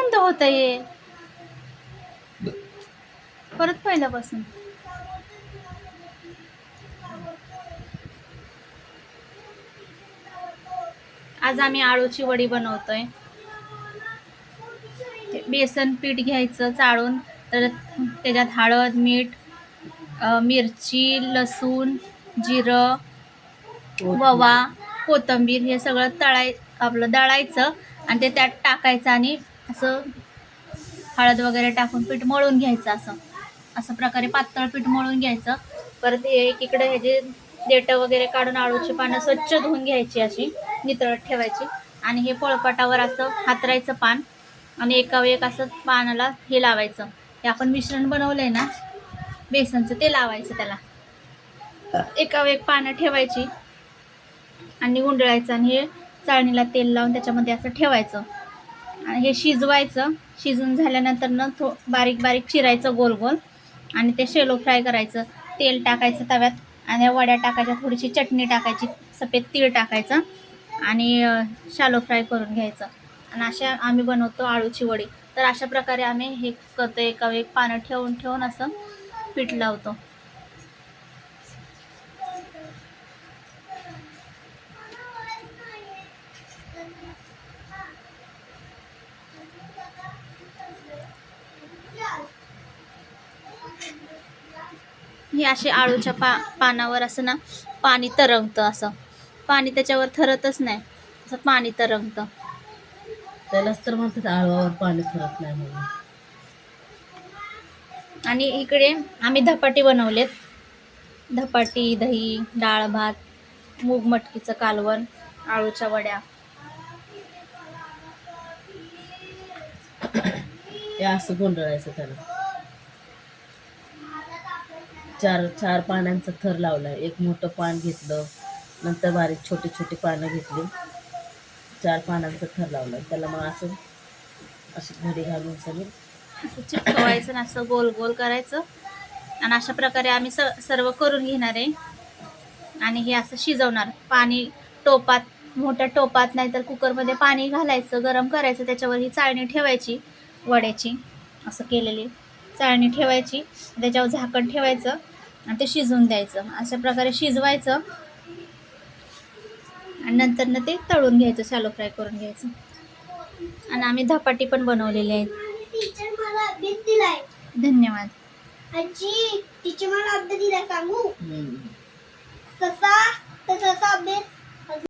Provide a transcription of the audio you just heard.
बंद होत आहे परत पहिल्यापासून. आज आम्ही आळूची वडी बनवतोय. बेसन पीठ घ्यायचं चाळून, तर त्याच्यात हळद, मीठ, मिरची, लसूण, जिरं, ओवा, कोथिंबीर हे सगळं आपलं दळायचं आणि ते त्यात टाकायचं आणि असं हळद वगैरे टाकून पीठ मळून घ्यायचं. असं प्रकारे पातळ पीठ मळून घ्यायचं. परत एकीकडे ह्याचे देठं वगैरे काढून आळूची पानं स्वच्छ धुवून घ्यायची, अशी नितळत ठेवायची आणि हे पोळपाटावर असं हातरायचं पान आणि एकावर एक असं पानाला हे लावायचं. हे आपण मिश्रण बनवलंय ना बेसनचं, ते लावायचं त्याला. एकावर एक पानं ठेवायची आणि गुंडळायचं आणि हे चाळणीला तेल लावून त्याच्यामध्ये असं ठेवायचं आणि हे शिजवायचं. शिजून झाल्यानंतर बारीक बारीक चिरायचं गोल गोल आणि ते शेलो फ्राय करायचं. तेल टाकायचं तव्यात आणि वड्या टाकायच्या, थोडीशी चटणी टाकायची, सफेद तीळ टाकायचं आणि शालो फ्राय करून घ्यायचं. आणि अशा आम्ही बनवतो आळूची वडी. तर अशा प्रकारे आम्ही हे करतो, एकावर एक पानं ठेवून ठेवून असं पीठ लावतो. हे असे आळूच्या पानावर असं ना पाणी तरंगतं, असं पाणी त्याच्यावर थरतच नाही, असं पाणी तरंगतं. त्यालाच तर म्हणतात आळूवर पाणी थरत नाही म्हणून. आणि इकडे आम्ही धपाटे बनवलेत. धपाटी, दही, डाळ भात, मूग मटकीचं कालवण, आळूच्या वड्या. ते असं गुंडळायचं त्याला. चार पानांचा थर लावला. एक मोठं पान घेतलं, नंतर बारीक छोटी छोटी पानं घेतली, 4 पानांचा थर लावला. त्याला मग असं घडी घालून सगळं चिपकवायचं ना, असं गोल गोल करायचं. आणि अशा प्रकारे आम्ही सर्व करून घेणार आहे आणि हे असं शिजवणार. पाणी टोपात, मोठ्या टोपात नाही तर कुकरमध्ये पाणी घालायचं, गरम करायचं, त्याच्यावर ही चाळणी ठेवायची वड्याची, असं केलेली चाळणी ठेवायची, त्याच्यावर झाकण ठेवायचं आणि ते शिजवून द्यायचं. अशा प्रकारे शिजवायचं आणि नंतर ना ते तळून घ्यायचं, शॅलो फ्राय करून घ्यायचं. आणि आम्ही धपाटी पण बनवलेली आहेत. धन्यवाद आजी. टीचर मला अभ्यास दिला सांगू. तसा अभ्यास